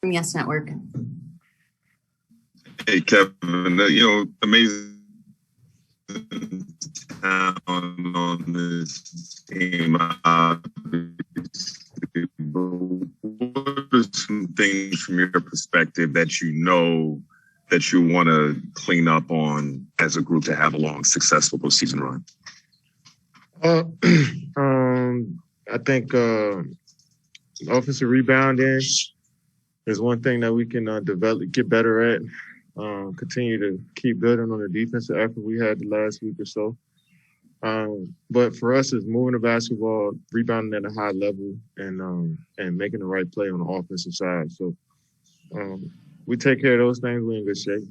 from Yes Network. Hey, Kevin, amazing talent on this team. What are some things from your perspective that you want to clean up on as a group to have a long, successful postseason run? I think offensive rebounding is one thing that we can get better at. Continue to keep building on the defensive effort we had the last week or so. But for us, it's moving the basketball, rebounding at a high level, and making the right play on the offensive side. So we take care of those things, we're in good shape.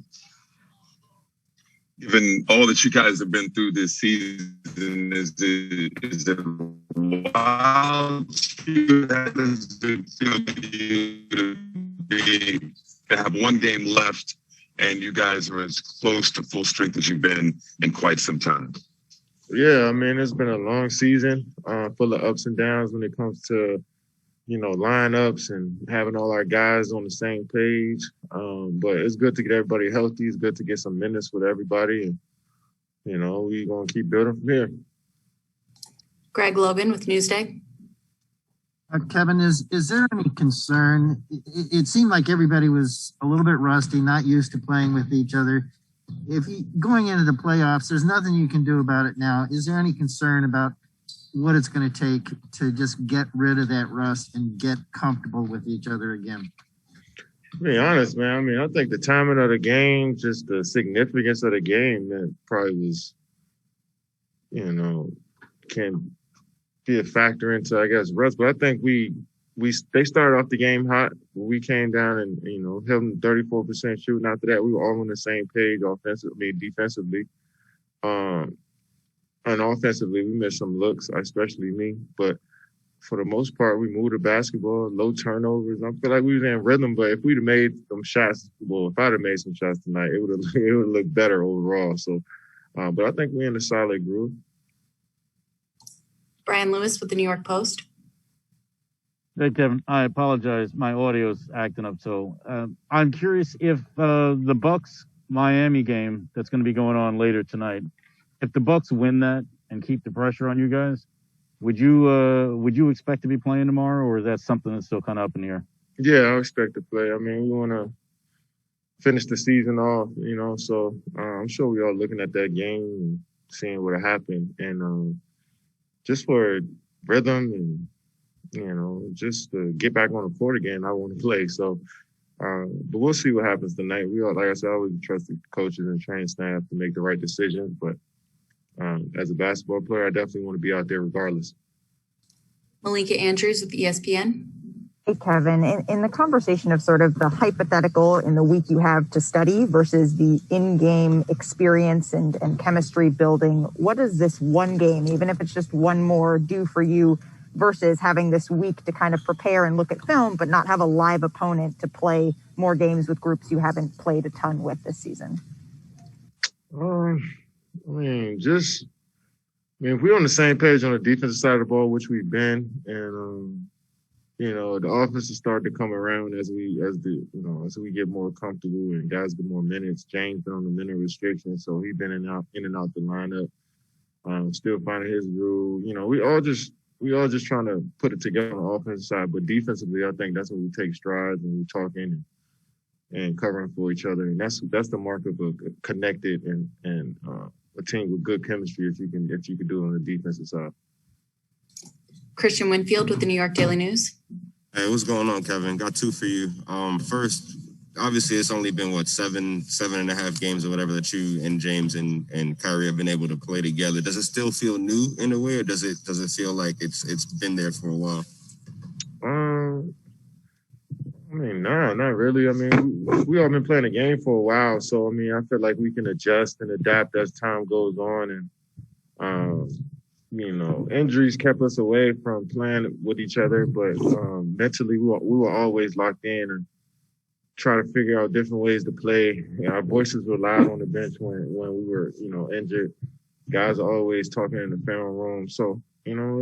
Given all that you guys have been through this season, is it wild to have one game left and you guys are as close to full strength as you've been in quite some time? Yeah, I mean, it's been a long season, full of ups and downs when it comes to, lineups and having all our guys on the same page. But it's good to get everybody healthy. It's good to get some minutes with everybody. And, we're going to keep building from here. Greg Logan with Newsday. Kevin, is there any concern? It seemed like everybody was a little bit rusty, not used to playing with each other. Going into the playoffs, there's nothing you can do about it now. Is there any concern about what it's going to take to just get rid of that rust and get comfortable with each other again? To be honest, man, I mean, I think the timing of the game, just the significance of the game, that probably was, can be a factor into, I guess, rust. But I think they started off the game hot. We came down and, held them 34% shooting. After that, we were all on the same page defensively. And offensively, we missed some looks, especially me. But for the most part, we moved the basketball, low turnovers. I feel like we was in rhythm. But if we'd have made some shots, if I'd have made some shots tonight, it would have looked better overall. So, but I think we're in a solid groove. Brian Lewis with the New York Post. Hey, Kevin, I apologize. My audio's acting up. So I'm curious if the Bucks-Miami game that's going to be going on later tonight, if the Bucks win that and keep the pressure on you guys, would you expect to be playing tomorrow, or is that something that's still kind of up in the air? Yeah, I expect to play. I mean, we want to finish the season off, so I'm sure we're all looking at that game and seeing what happened. And just for rhythm and, just to get back on the court again, I want to play. So, but we'll see what happens tonight. We all, like I said, I always trust the coaches and training staff to make the right decisions. But as a basketball player, I definitely want to be out there regardless. Malika Andrews with ESPN. Hey, Kevin, in the conversation of sort of the hypothetical in the week you have to study versus the in-game experience and chemistry building, what does this one game, even if it's just one more, do for you versus having this week to kind of prepare and look at film, but not have a live opponent to play more games with groups you haven't played a ton with this season? If we're on the same page on the defensive side of the ball, which we've been, and the offense will start to come around as we get more comfortable and guys get more minutes. James been on the minute restriction, so he's been in and out the lineup. Still finding his groove. We all just trying to put it together on the offensive side, but defensively, I think that's when we take strides and we're talking and covering for each other, and that's the mark of a connected and a team with good chemistry if you can do it on the defensive side. Christian Winfield with the New York Daily News. Hey, what's going on, Kevin? Got two for you. First, obviously, it's only been, seven and a half games or whatever that you and James and Kyrie have been able to play together. Does it still feel new in a way, or does it feel like it's been there for a while? No, not really. I mean, we all been playing the game for a while, so I mean, I feel like we can adjust and adapt as time goes on, and injuries kept us away from playing with each other, but mentally we were always locked in and try to figure out different ways to play. Our voices were loud on the bench when we were injured. Guys are always talking in the film room, so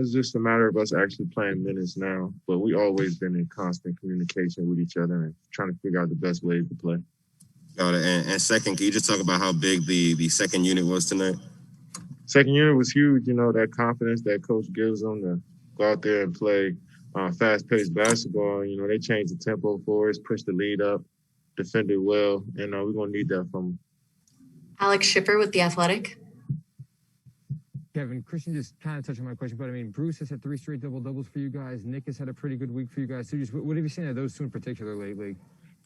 it's just a matter of us actually playing minutes now. But we always been in constant communication with each other and trying to figure out the best ways to play. Got it. And second, can you just talk about how big the second unit was tonight? Second unit was huge. That confidence that coach gives them to go out there and play fast-paced basketball. They changed the tempo for us, pushed the lead up, defended well, and we're going to need that from them. Alex Schiffer with The Athletic. Kevin, Christian just kind of touched on my question, but I mean, Bruce has had 3 straight double-doubles for you guys. Nick has had a pretty good week for you guys. So just what have you seen of those two in particular lately?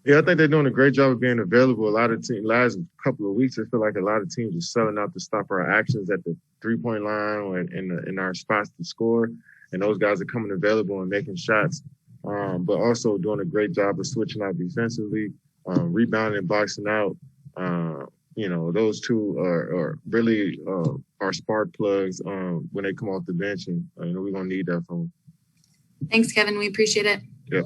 Yeah, I think they're doing a great job of being available. A lot of teams, last couple of weeks, I feel like a lot of teams are selling out to stop our actions at the three-point line or in our spots to score. And those guys are coming available and making shots, but also doing a great job of switching out defensively, rebounding and boxing out. Those two are really our spark plugs when they come off the bench, and we're going to need that from them. Thanks, Kevin. We appreciate it. Yep.